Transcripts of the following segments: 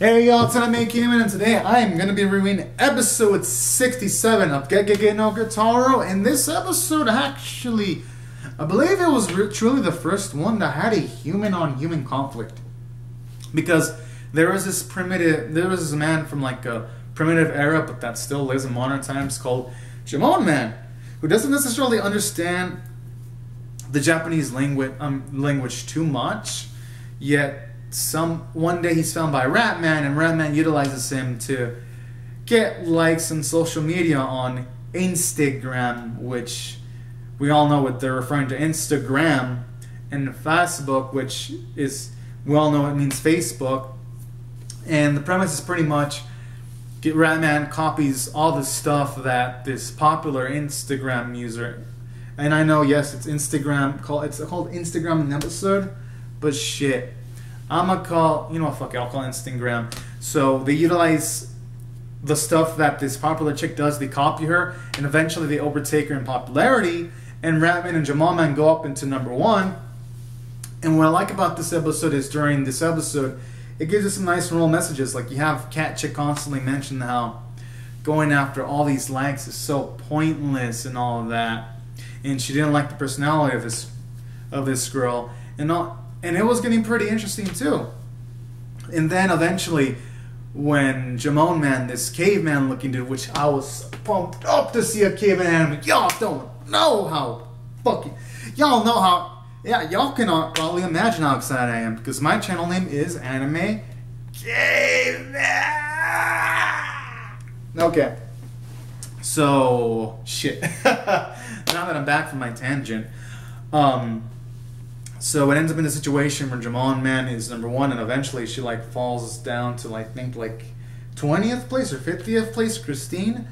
Hey y'all, it's I'm making and today I am going to be reviewing episode 67 of Gegege no Kitarou. In this episode, actually, I believe it was truly the first one that had a human-on-human conflict. Because there was this man from like a primitive era, but that still lives in modern times, called Jamon Man, who doesn't necessarily understand the Japanese language too much, yet one day he's found by Ratman, and Ratman utilizes him to get likes on social media on Instagram, which we all know what they're referring to Instagram, and Facebook, which is, we all know it means Facebook. And the premise is pretty much Ratman copies all the stuff that this popular Instagram user, and I know, yes, it's called Instagram in the episode, but shit, I'ma call, you know what, fuck it, I'll call Instagram. So they utilize the stuff that this popular chick does, they copy her, and eventually they overtake her in popularity, and Ratman and Jamalman go up into #1. And what I like about this episode is during this episode, it gives us some nice moral messages. Like, you have Cat Chick constantly mention how going after all these likes is so pointless and all of that, and she didn't like the personality of this girl, and it was getting pretty interesting too. And then eventually, when Jamon Man, this caveman looking dude, which I was pumped up to see a caveman anime, y'all don't know how fucking, y'all know how, yeah, y'all cannot probably imagine how excited I am, because my channel name is Anime Caveman. Okay, so shit. Now that I'm back from my tangent, so it ends up in a situation where Jamon Man is #1, and eventually she like falls down to, I think, like 20th place or 50th place, Christine.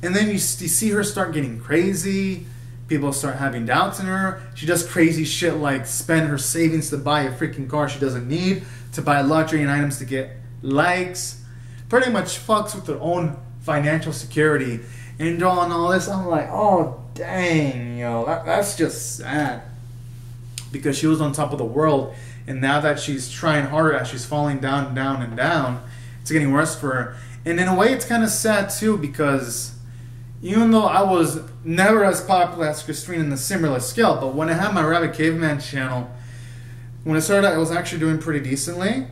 And then you see her start getting crazy. People start having doubts in her. She does crazy shit like spend her savings to buy a freaking car she doesn't need, to buy luxury and items to get likes. Pretty much fucks with her own financial security. And doing all this, I'm like, oh dang, yo, that's just sad. Because she was on top of the world, and now that she's trying harder, as she's falling down and down and down, it's getting worse for her. And in a way, it's kind of sad too, because even though I was never as popular as Christine in the similar scale, but when I had my Rabbit Caveman channel, when I started, I was actually doing pretty decently.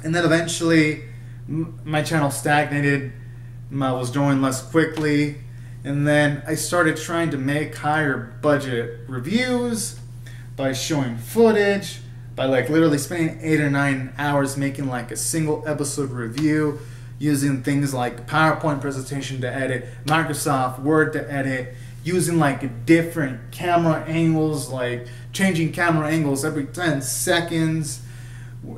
And then eventually, my channel stagnated. I was growing less quickly, and then I started trying to make higher budget reviews by showing footage, by like literally spending 8 or 9 hours making like a single episode review, using things like PowerPoint presentation to edit, Microsoft Word to edit, using like different camera angles, like changing camera angles every 10 seconds,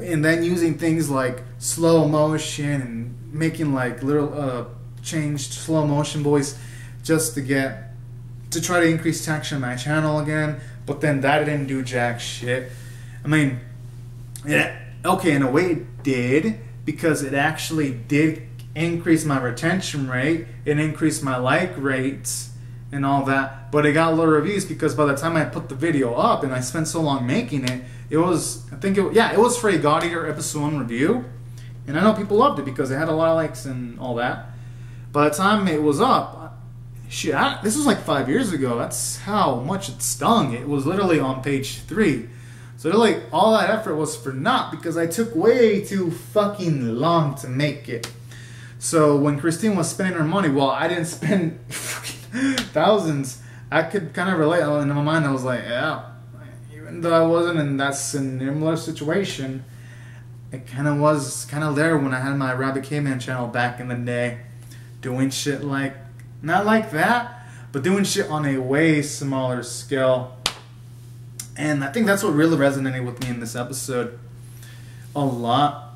and then using things like slow motion and making like little changed slow motion voice just to try to increase traction on my channel again. But then that didn't do jack shit. I mean, yeah, okay, in a way it did, because it actually did increase my retention rate, it increased my like rates and all that, but it got low reviews because by the time I put the video up, and I spent so long making it, it was, it was for a gaudier episode 1 review, and I know people loved it because it had a lot of likes and all that. By the time it was up, shit, this was like 5 years ago. That's how much it stung. It was literally on page 3. So literally all that effort was for naught, because I took way too fucking long to make it. So when Christine was spending her money, well, I didn't spend fucking thousands. I could kind of relate. In my mind, I was like, yeah, even though I wasn't in that similar situation, it kind of was there when I had my Rabbit Caveman channel back in the day, doing shit like, not like that, but doing shit on a way smaller scale. And I think that's what really resonated with me in this episode a lot.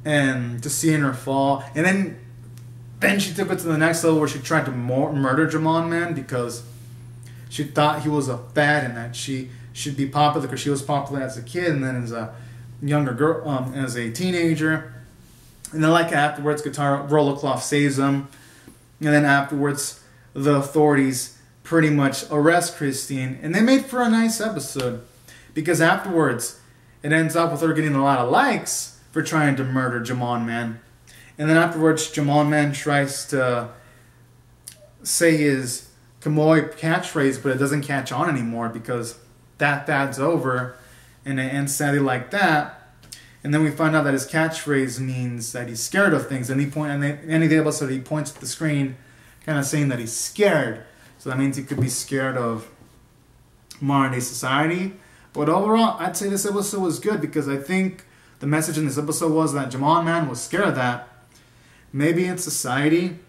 And just seeing her fall. And then she took it to the next level where she tried to murder Jamon Man because she thought he was a fad and that she should be popular because she was popular as a kid and then as a younger girl, as a teenager. And then like afterwards, Rollercloth saves him. And then afterwards, the authorities pretty much arrest Christine. And they made for a nice episode. Because afterwards, it ends up with her getting a lot of likes. for trying to murder Jamon Man. And then afterwards, Jamon Man tries to say his Kamoy catchphrase, but it doesn't catch on anymore because that fad's over, and it ends sadly like that. And then we find out that his catchphrase means that he's scared of things. And at the end of the episode, he points at the screen, kind of saying that he's scared. So that means he could be scared of modern day society. But overall, I'd say this episode was good because I think the message in this episode was that Jamon Man was scared that maybe in society,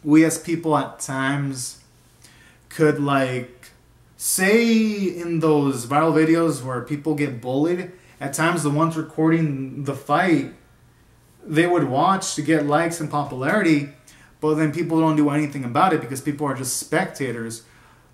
we as people at times could, like, say in those viral videos where people get bullied, at times the ones recording the fight, they would watch to get likes and popularity, but then people don't do anything about it because people are just spectators.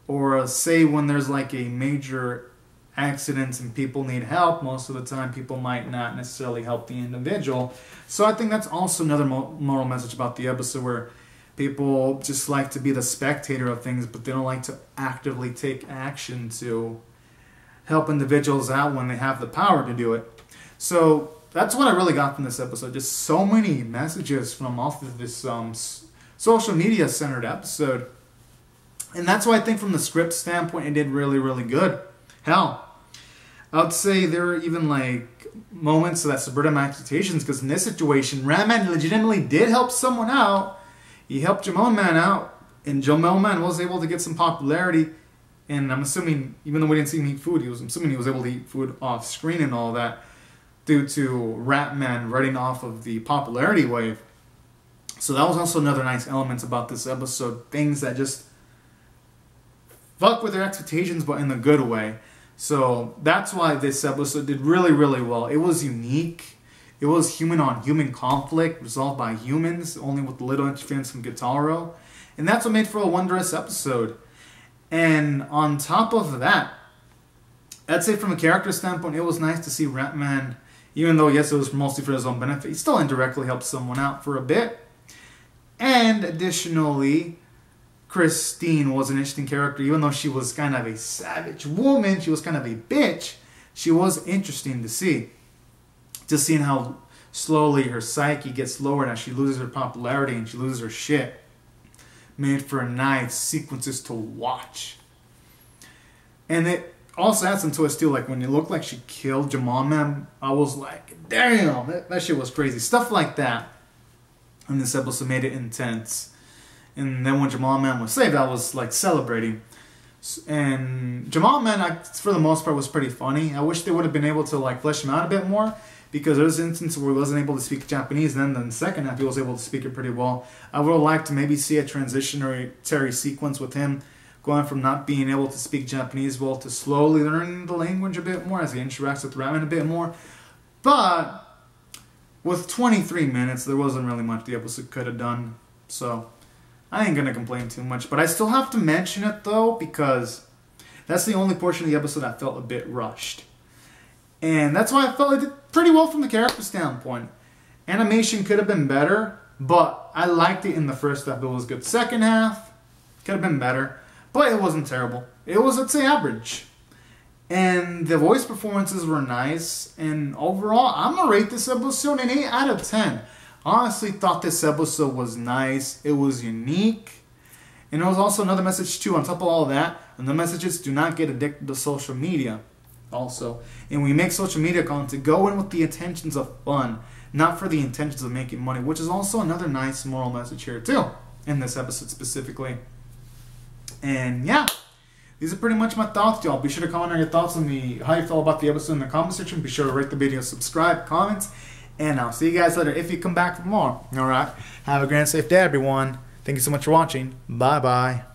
Or say when there's like a major accident and people need help, most of the time people might not necessarily help the individual. So I think that's also another moral message about the episode, where people just like to be the spectator of things, but they don't like to actively take action to help individuals out when they have the power to do it. So that's what I really got from this episode. Just so many messages from off of this social media centered episode. And that's why I think from the script standpoint, it did really, really good. Hell, I would say there were even like moments that subverted my expectations, because in this situation, Ratman legitimately did help someone out. He helped Jamon Man out, and Jamon Man was able to get some popularity. And I'm assuming, even though we didn't see him eat food, I'm assuming he was able to eat food off screen and all that, due to Ratman riding off of the popularity wave. So that was also another nice element about this episode. Things that just fuck with their expectations, but in the good way. So that's why this episode did really, really well. It was unique. It was human-on-human conflict resolved by humans, only with little interference from Kitarou. And that's what made for a wondrous episode. And on top of that, I'd say from a character standpoint, it was nice to see Ratman, even though, yes, it was mostly for his own benefit, he still indirectly helped someone out for a bit. And additionally, Christine was an interesting character. Even though she was kind of a savage woman, she was kind of a bitch, she was interesting to see. Just seeing how slowly her psyche gets lowered as she loses her popularity and she loses her shit. Made for nice sequences to watch. And it also had some twists too, like when it looked like she killed Jamon Man, I was like, damn, that shit was crazy. Stuff like that. And this episode made it intense. And then when Jamon Man was saved, I was like celebrating. And Jamon Man, for the most part, was pretty funny. I wish they would have been able to like flesh him out a bit more, because there was an instance where he wasn't able to speak Japanese, and then in the second half he was able to speak it pretty well. I would have liked to maybe see a transitionary sequence with him going from not being able to speak Japanese well to slowly learning the language a bit more as he interacts with Ratman a bit more. But with 23 minutes, there wasn't really much the episode could have done. So I ain't gonna complain too much. But I still have to mention it though, because that's the only portion of the episode that felt a bit rushed. And that's why I felt it did pretty well from the character standpoint. Animation could have been better, but I liked it in the first half. It was good. Second half could have been better, but it wasn't terrible. It was, let's say, average. And the voice performances were nice. And overall, I'm going to rate this episode an 8 out of 10. Honestly thought this episode was nice. It was unique. And it was also another message too, on top of all that. And the message is, do not get addicted to social media. Also, and when you make social media content, go in with the intentions of fun, not for the intentions of making money, which is also another nice moral message here too, in this episode specifically. And yeah, these are pretty much my thoughts, y'all. Be sure to comment on your thoughts on how you felt about the episode in the comment section. Be sure to rate the video, subscribe, comments, and I'll see you guys later if you come back for more. Alright, have a grand safe day, everyone. Thank you so much for watching. Bye bye.